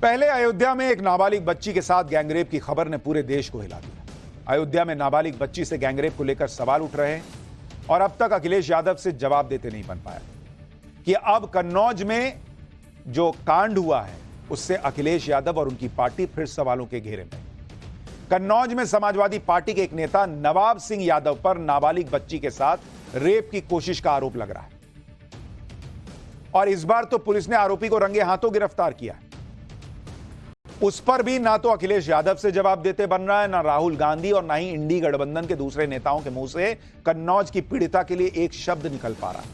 पहले अयोध्या में एक नाबालिग बच्ची के साथ गैंगरेप की खबर ने पूरे देश को हिला दिया। अयोध्या में नाबालिग बच्ची से गैंगरेप को लेकर सवाल उठ रहे हैं और अब तक अखिलेश यादव से जवाब देते नहीं बन पाया कि अब कन्नौज में जो कांड हुआ है उससे अखिलेश यादव और उनकी पार्टी फिर सवालों के घेरे में। कन्नौज में समाजवादी पार्टी के एक नेता नवाब सिंह यादव पर नाबालिग बच्ची के साथ रेप की कोशिश का आरोप लग रहा है और इस बार तो पुलिस ने आरोपी को रंगे हाथों गिरफ्तार किया है। उस पर भी ना तो अखिलेश यादव से जवाब देते बन रहा है, ना राहुल गांधी और ना ही इंडी गठबंधन के दूसरे नेताओं के मुंह से कन्नौज की पीड़िता के लिए एक शब्द निकल पा रहा है।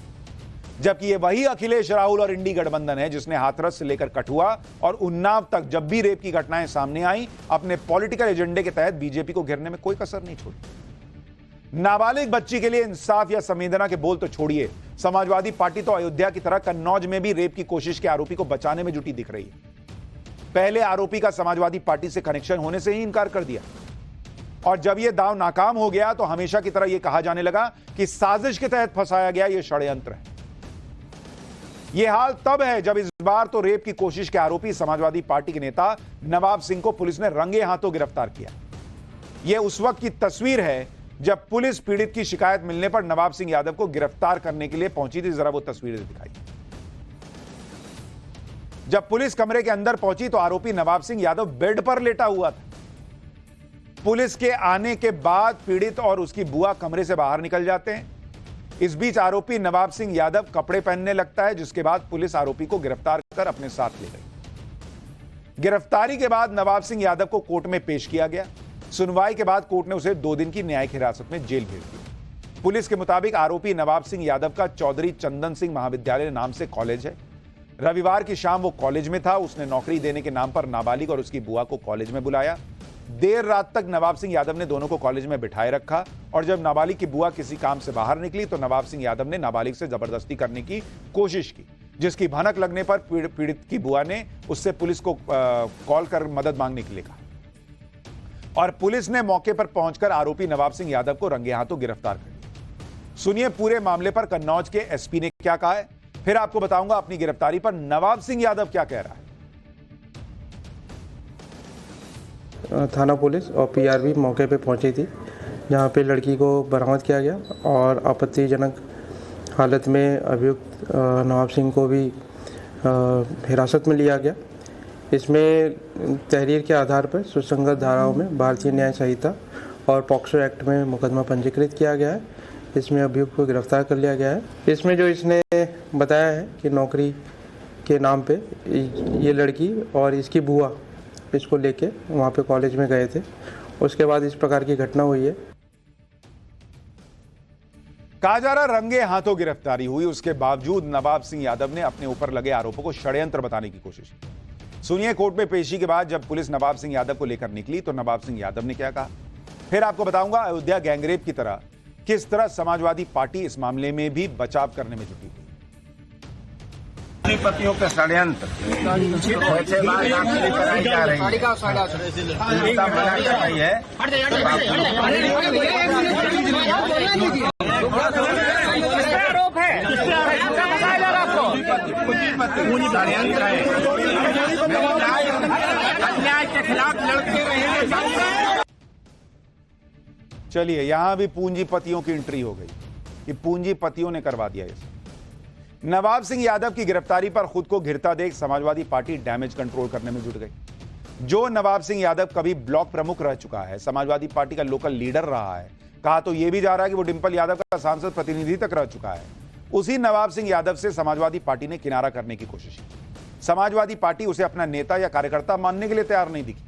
जबकि ये वही अखिलेश, राहुल और इंडी गठबंधन है जिसने हाथरस से लेकर कठुआ और उन्नाव तक जब भी रेप की घटनाएं सामने आई, अपने पॉलिटिकल एजेंडे के तहत बीजेपी को घेरने में कोई कसर नहीं छोड़ी। नाबालिग बच्ची के लिए इंसाफ या संवेदना के बोल तो छोड़िए, समाजवादी पार्टी तो अयोध्या की तरह कन्नौज में भी रेप की कोशिश के आरोपी को बचाने में जुटी दिख रही है। पहले आरोपी का समाजवादी पार्टी से कनेक्शन होने से ही इनकार कर दिया और जब यह दांव नाकाम हो गया तो हमेशा की तरह यह कहा जाने लगा कि साजिश के तहत फंसाया गया, यह षड्यंत्र है। यह हाल तब है जब इस बार तो रेप की कोशिश के आरोपी समाजवादी पार्टी के नेता नवाब सिंह को पुलिस ने रंगे हाथों गिरफ्तार किया। यह उस वक्त की तस्वीर है जब पुलिस पीड़ित की शिकायत मिलने पर नवाब सिंह यादव को गिरफ्तार करने के लिए पहुंची थी। जरा वो तस्वीरें दिखाई। जब पुलिस कमरे के अंदर पहुंची तो आरोपी नवाब सिंह यादव बेड पर लेटा हुआ था। पुलिस के आने के बाद पीड़ित और उसकी बुआ कमरे से बाहर निकल जाते हैं। इस बीच आरोपी नवाब सिंह यादव कपड़े पहनने लगता है, जिसके बाद पुलिस आरोपी को गिरफ्तार कर अपने साथ ले गई। गिरफ्तारी के बाद नवाब सिंह यादव को कोर्ट में पेश किया गया। सुनवाई के बाद कोर्ट ने उसे 2 दिन की न्यायिक हिरासत में जेल भेज दिया। पुलिस के मुताबिक आरोपी नवाब सिंह यादव का चौधरी चंदन सिंह महाविद्यालय नाम से कॉलेज है। रविवार की शाम वो कॉलेज में था। उसने नौकरी देने के नाम पर नाबालिग और उसकी बुआ को कॉलेज में बुलाया। देर रात तक नवाब सिंह यादव ने दोनों को कॉलेज में बिठाए रखा और जब नाबालिग की बुआ किसी काम से बाहर निकली तो नवाब सिंह यादव ने नाबालिग से जबरदस्ती करने की कोशिश की, जिसकी भनक लगने पर पीड़ित की बुआ ने उससे पुलिस को कॉल कर मदद मांगने के लिए कहा और पुलिस ने मौके पर पहुंचकर आरोपी नवाब सिंह यादव को रंगे हाथों गिरफ्तार कर लिया। सुनिए पूरे मामले पर कन्नौज के एसपी ने क्या कहा है, फिर आपको बताऊंगा अपनी गिरफ्तारी पर नवाब सिंह यादव क्या कह रहा है। थाना पुलिस और पीआरबी मौके पे पहुंची थी, जहां पे लड़की को बरामद किया गया और आपत्तिजनक हालत में अभियुक्त नवाब सिंह को भी हिरासत में लिया गया। इसमें तहरीर के आधार पर सुसंगत धाराओं में भारतीय न्याय संहिता और पॉक्सो एक्ट में मुकदमा पंजीकृत किया गया है। इसमें अभियुक्त को गिरफ्तार कर लिया गया है। इसमें जो इसने बताया है कि नौकरी के नाम पे ये लड़की और इसकी बुआ इसको लेके वहाँ पे कॉलेज में गए थे, उसके बाद इस प्रकार की घटना हुई है। कहा जा रहा रंगे हाथों गिरफ्तारी हुई, उसके बावजूद नवाब सिंह यादव ने अपने ऊपर लगे आरोपों को षड्यंत्र बताने की कोशिश की। सुनिए कोर्ट में पेशी के बाद जब पुलिस नवाब सिंह यादव को लेकर निकली तो नवाब सिंह यादव ने क्या कहा। फिर आपको बताऊंगा अयोध्या गैंगरेप की तरह किस तरह समाजवादी पार्टी इस मामले में भी बचाव करने में जुटी हुई। पतियों के षड्यंत्र ऐसे बात कराई जा रही है, अन्याय के खिलाफ लड़ते रहेंगे। चलिए यहां भी पूंजीपतियों की एंट्री हो गई कि पूंजीपतियों ने करवा दिया इसे। नवाब सिंह यादव की गिरफ्तारी पर खुद को घिरता देख समाजवादी पार्टी डैमेज कंट्रोल करने में जुट गई। जो नवाब सिंह यादव कभी ब्लॉक प्रमुख रह चुका है, समाजवादी पार्टी का लोकल लीडर रहा है, कहा तो यह भी जा रहा है कि वो डिंपल यादव का सांसद प्रतिनिधि तक रह चुका है, उसी नवाब सिंह यादव से समाजवादी पार्टी ने किनारा करने की कोशिश की। समाजवादी पार्टी उसे अपना नेता या कार्यकर्ता मानने के लिए तैयार नहीं दिखी।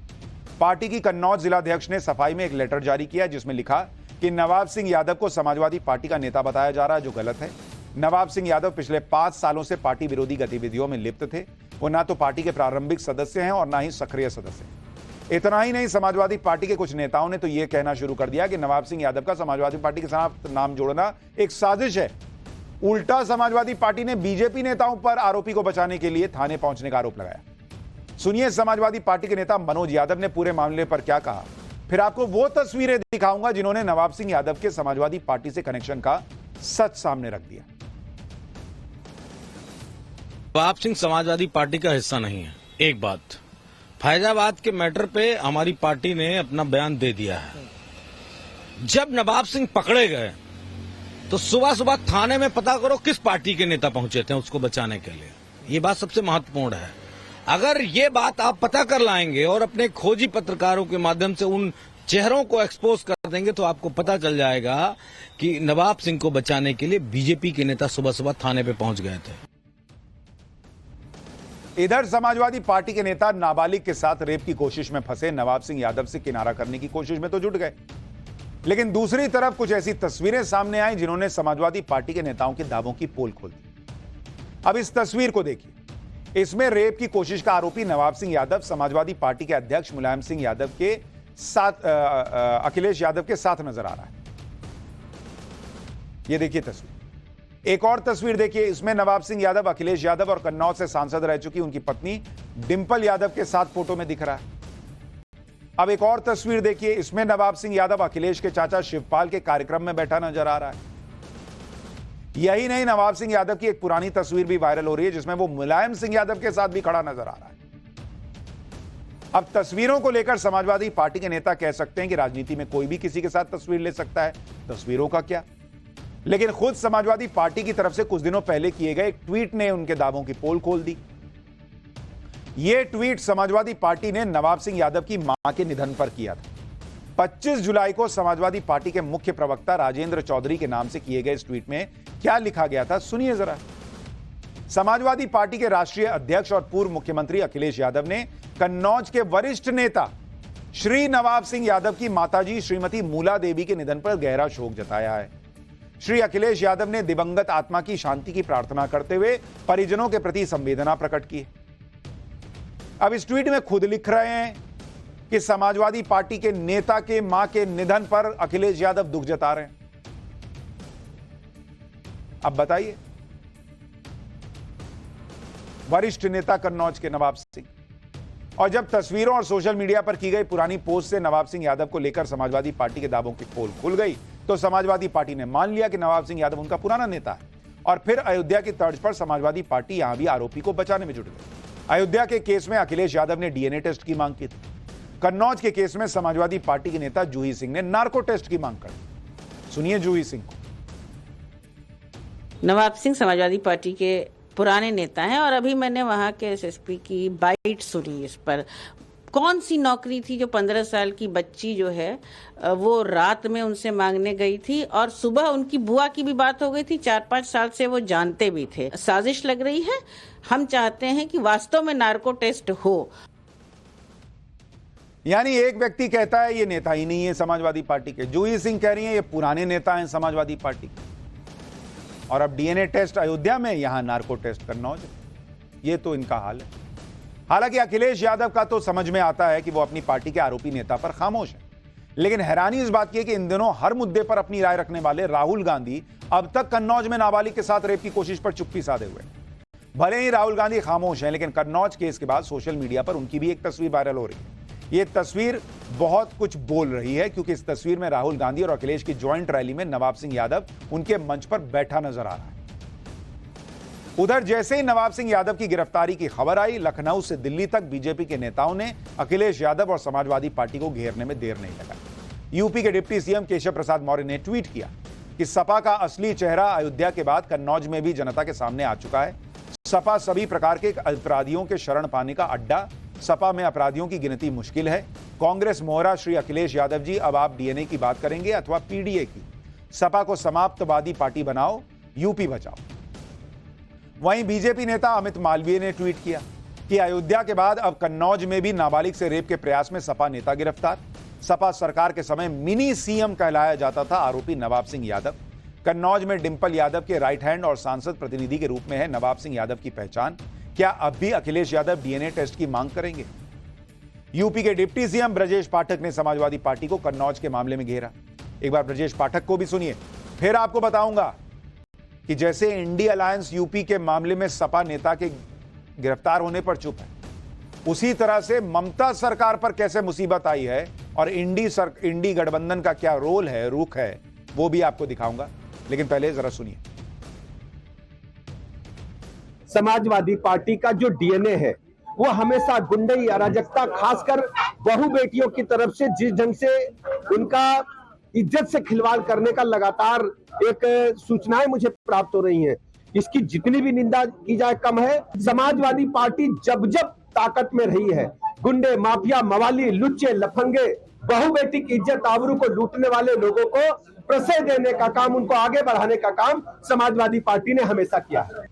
पार्टी की कन्नौज जिलाध्यक्ष ने सफाई में एक लेटर जारी किया जिसमें लिखा कि नवाब सिंह यादव को समाजवादी पार्टी का नेता बताया जा रहा है, जो गलत है। नवाब सिंह यादव पिछले 5 सालों से पार्टी विरोधी गतिविधियों में लिप्त थे। वो ना तो पार्टी के प्रारंभिक सदस्य हैं और ना ही सक्रिय सदस्य। इतना ही नहीं, समाजवादी पार्टी के कुछ नेताओं ने तो यह कहना शुरू कर दिया कि नवाब सिंह यादव का समाजवादी पार्टी के साथ नाम जोड़ना एक साजिश है। उल्टा समाजवादी पार्टी ने बीजेपी नेताओं पर आरोपी को बचाने के लिए थाने पहुंचने का आरोप लगाया। सुनिए समाजवादी पार्टी के नेता मनोज यादव ने पूरे मामले पर क्या कहा, फिर आपको वो तस्वीरें दिखाऊंगा जिन्होंने नवाब सिंह यादव के समाजवादी पार्टी से कनेक्शन का सच सामने रख दिया। नवाब सिंह समाजवादी पार्टी का हिस्सा नहीं है, एक बात। फैजाबाद के मैटर पे हमारी पार्टी ने अपना बयान दे दिया है। जब नवाब सिंह पकड़े गए तो सुबह सुबह थाने में पता करो किस पार्टी के नेता पहुंचे थे उसको बचाने के लिए। ये बात सबसे महत्वपूर्ण है। अगर ये बात आप पता कर लाएंगे और अपने खोजी पत्रकारों के माध्यम से उन चेहरों को एक्सपोज कर देंगे तो आपको पता चल जाएगा कि नवाब सिंह को बचाने के लिए बीजेपी के नेता सुबह सुबह थाने पे पहुंच गए थे। इधर समाजवादी पार्टी के नेता नाबालिग के साथ रेप की कोशिश में फंसे नवाब सिंह यादव से किनारा करने की कोशिश में तो जुट गए, लेकिन दूसरी तरफ कुछ ऐसी तस्वीरें सामने आई जिन्होंने समाजवादी पार्टी के नेताओं के दावों की पोल खोल दी। अब इस तस्वीर को देखिए। इसमें रेप की कोशिश का आरोपी नवाब सिंह यादव समाजवादी पार्टी के अध्यक्ष मुलायम सिंह यादव के साथ अखिलेश यादव के साथ नजर आ रहा है। यह देखिए तस्वीर। एक और तस्वीर देखिए। इसमें नवाब सिंह यादव अखिलेश यादव और कन्नौज से सांसद रह चुकी उनकी पत्नी डिंपल यादव के साथ फोटो में दिख रहा है। अब एक और तस्वीर देखिए। इसमें नवाब सिंह यादव अखिलेश के चाचा शिवपाल के कार्यक्रम में बैठा नजर आ रहा है। यही नहीं, नवाब सिंह यादव की एक पुरानी तस्वीर भी वायरल हो रही है जिसमें वो मुलायम सिंह यादव के साथ भी खड़ा नजर आ रहा है। अब तस्वीरों को लेकर समाजवादी पार्टी के नेता कह सकते हैं कि राजनीति में कोई भी किसी के साथ तस्वीर ले सकता है, तस्वीरों का क्या। लेकिन खुद समाजवादी पार्टी की तरफ से कुछ दिनों पहले किए गए एक ट्वीट ने उनके दावों की पोल खोल दी। यह ट्वीट समाजवादी पार्टी ने नवाब सिंह यादव की मां के निधन पर किया था। 25 जुलाई को समाजवादी पार्टी के मुख्य प्रवक्ता राजेंद्र चौधरी के नाम से किए गए इस ट्वीट में क्या लिखा गया था, सुनिए जरा। समाजवादी पार्टी के राष्ट्रीय अध्यक्ष और पूर्व मुख्यमंत्री अखिलेश यादव ने कन्नौज के वरिष्ठ नेता श्री नवाब सिंह यादव की माताजी श्रीमती मूला देवी के निधन पर गहरा शोक जताया है। श्री अखिलेश यादव ने दिवंगत आत्मा की शांति की प्रार्थना करते हुए परिजनों के प्रति संवेदना प्रकट की। अब इस ट्वीट में खुद लिख रहे हैं कि समाजवादी पार्टी के नेता के मां के निधन पर अखिलेश यादव दुख जता रहे हैं। अब बताइए, वरिष्ठ नेता कन्नौज के नवाब सिंह। और जब तस्वीरों और सोशल मीडिया पर की गई पुरानी पोस्ट से नवाब सिंह यादव को लेकर समाजवादी पार्टी के दावों की पोल खुल गई तो समाजवादी पार्टी ने मान लिया कि नवाब सिंह यादव उनका पुराना नेता है और फिर अयोध्या की तर्ज पर समाजवादी पार्टी यहां भी आरोपी को बचाने में जुट गई। अयोध्या के केस में अखिलेश यादव ने डीएनए टेस्ट की मांग की थी। कन्नौज के केस में समाजवादी पार्टी के नेता जूही सिंह ने नार्को टेस्ट की मांग कर। सुनिए जूही सिंह को। नवाब सिंह समाजवादी पार्टी के पुराने नेता हैं और अभी मैंने वहां के एसएसपी की बाइट सुनी इस पर। कौन सी नौकरी थी जो 15 साल की बच्ची जो है वो रात में उनसे मांगने गई थी और सुबह उनकी बुआ की भी बात हो गई थी। 4-5 साल से वो जानते भी थे। साजिश लग रही है। हम चाहते हैं कि वास्तव में नार्को टेस्ट हो। यानी एक व्यक्ति कहता है ये नेता ही नहीं है समाजवादी पार्टी के, जूही सिंह कह रही है ये पुराने नेता हैं समाजवादी पार्टी के, और अब डीएनए टेस्ट अयोध्या में, यहां नार्को टेस्ट कन्नौज। ये तो इनका हाल है। हालांकि अखिलेश यादव का तो समझ में आता है कि वो अपनी पार्टी के आरोपी नेता पर खामोश है, लेकिन हैरानी इस बात की है कि इन दिनों हर मुद्दे पर अपनी राय रखने वाले राहुल गांधी अब तक कन्नौज में नाबालिग के साथ रेप की कोशिश पर चुप्पी साधे हुए। भले ही राहुल गांधी खामोश हैं, लेकिन कन्नौज केस के बाद सोशल मीडिया पर उनकी भी एक तस्वीर वायरल हो रही है। ये तस्वीर बहुत कुछ बोल रही है क्योंकि इस तस्वीर में राहुल गांधी और अखिलेश की ज्वाइंट रैली में नवाब सिंह यादव उनके मंच पर बैठा नजर आ रहा है। उधर जैसे ही नवाब सिंह यादव की गिरफ्तारी की खबर आई, लखनऊ से दिल्ली तक बीजेपी के नेताओं ने अखिलेश यादव और समाजवादी पार्टी को घेरने में देर नहीं लगाई। यूपी के डिप्टी सीएम केशव प्रसाद मौर्य ने ट्वीट किया कि सपा का असली चेहरा अयोध्या के बाद कन्नौज में भी जनता के सामने आ चुका है। सपा सभी प्रकार के अपराधियों के शरण पाने का अड्डा। सपा में अपराधियों की गिनती मुश्किल है। कांग्रेस मोहरा श्री अखिलेश यादव जी, अब आप डीएनए की बात करेंगे अथवा पीडीए की। सपा को समाप्तवादी पार्टी बनाओ, यूपी बचाओ। वहीं बीजेपी नेता अमित मालवीय ने ट्वीट किया कि अयोध्या के बाद अब कन्नौज में भी नाबालिग से रेप के प्रयास में सपा नेता गिरफ्तार। सपा सरकार के समय मिनी सीएम कहलाया जाता था आरोपी नवाब सिंह यादव। कन्नौज में डिंपल यादव के राइट हैंड और सांसद प्रतिनिधि के रूप में है नवाब सिंह यादव की पहचान। क्या अब भी अखिलेश यादव डीएनए टेस्ट की मांग करेंगे? यूपी के डिप्टी सीएम ब्रजेश पाठक ने समाजवादी पार्टी को कन्नौज के मामले में घेरा। एक बार ब्रजेश पाठक को भी सुनिए, फिर आपको बताऊंगा कि जैसे इंडी अलायंस यूपी के मामले में सपा नेता के गिरफ्तार होने पर चुप है, उसी तरह से ममता सरकार पर कैसे मुसीबत आई है और इंडी गठबंधन का क्या रोल है, रुख है, वो भी आपको दिखाऊंगा। लेकिन पहले जरा सुनिए। समाजवादी पार्टी का जो डीएनए है वो हमेशा गुंडई अराजकता, खासकर बहू बेटियों की तरफ से जिस ढंग से उनका इज्जत से खिलवाड़ करने का लगातार एक सूचनाएं मुझे प्राप्त हो रही हैं, इसकी जितनी भी निंदा की जाए कम है। समाजवादी पार्टी जब जब ताकत में रही है, गुंडे, माफिया, मवाली, लुच्चे, लफंगे, बहू बेटी की इज्जत आबरू को लूटने वाले लोगों को प्रश्रय देने का काम, उनको आगे बढ़ाने का काम समाजवादी पार्टी ने हमेशा किया है।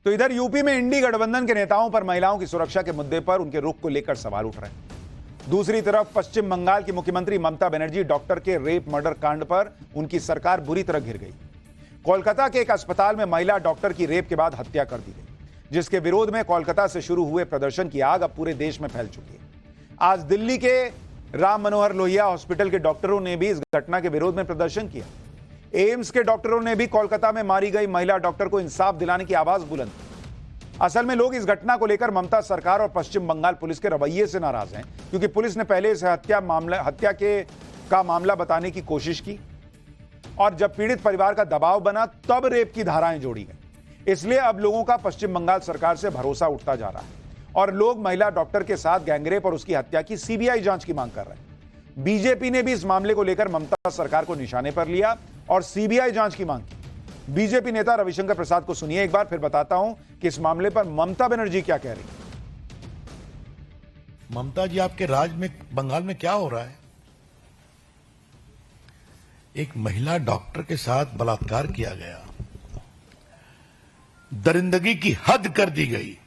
तो इधर यूपी में इंडी गठबंधन के नेताओं पर महिलाओं की सुरक्षा के मुद्दे पर उनके रुख को लेकर सवाल उठ रहे हैं। दूसरी तरफ पश्चिम बंगाल की मुख्यमंत्री ममता बनर्जी डॉक्टर के रेप मर्डर कांड पर उनकी सरकार बुरी तरह घिर गई। कोलकाता के एक अस्पताल में महिला डॉक्टर की रेप के बाद हत्या कर दी गई, जिसके विरोध में कोलकाता से शुरू हुए प्रदर्शन की आग अब पूरे देश में फैल चुकी है। आज दिल्ली के राम मनोहर लोहिया हॉस्पिटल के डॉक्टरों ने भी इस घटना के विरोध में प्रदर्शन किया। एम्स के डॉक्टरों ने भी कोलकाता में मारी गई महिला डॉक्टर को इंसाफ दिलाने की आवाज बुलंद की। असल में लोग इस घटना को लेकर ममता सरकार और पश्चिम बंगाल पुलिस के रवैये से नाराज हैं, क्योंकि पुलिस ने पहले इसे हत्या का मामला बताने की कोशिश की और जब पीड़ित परिवार का दबाव बना तब रेप की धाराएं जोड़ी गई। इसलिए अब लोगों का पश्चिम बंगाल सरकार से भरोसा उठता जा रहा है और लोग महिला डॉक्टर के साथ गैंगरेप और उसकी हत्या की सीबीआई जांच की मांग कर रहे हैं। बीजेपी ने भी इस मामले को लेकर ममता सरकार को निशाने पर लिया और सीबीआई जांच की मांग की। बीजेपी नेता रविशंकर प्रसाद को सुनिए एक बार, फिर बताता हूं कि इस मामले पर ममता बनर्जी क्या कह रही है। ममता जी, आपके राज्य में बंगाल में क्या हो रहा है? एक महिला डॉक्टर के साथ बलात्कार किया गया, दरिंदगी की हद कर दी गई।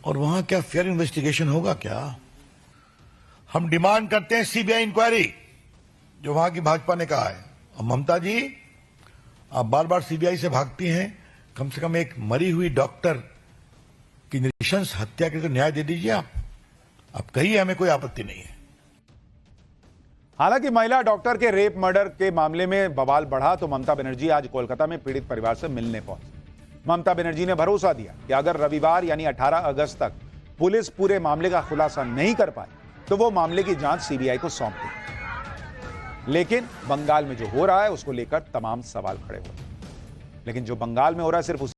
और वहां क्या फेयर इन्वेस्टिगेशन होगा क्या? हम डिमांड करते हैं सीबीआई इंक्वायरी, जो वहां की भाजपा ने कहा है। और ममता जी, आप बार बार सीबीआई से भागती हैं, कम से कम एक मरी हुई डॉक्टर की नृशंस हत्या के न्याय दे दीजिए। आप कहिए, हमें कोई आपत्ति नहीं है। हालांकि महिला डॉक्टर के रेप मर्डर के मामले में बवाल बढ़ा तो ममता बनर्जी आज कोलकाता में पीड़ित परिवार से मिलने पहुंची। ममता बनर्जी ने भरोसा दिया कि अगर रविवार यानी 18 अगस्त तक पुलिस पूरे मामले का खुलासा नहीं कर पाई तो वो मामले की जांच सीबीआई को सौंप देगी। लेकिन बंगाल में जो हो रहा है उसको लेकर तमाम सवाल खड़े हो रहे हैं। लेकिन जो बंगाल में हो रहा है सिर्फ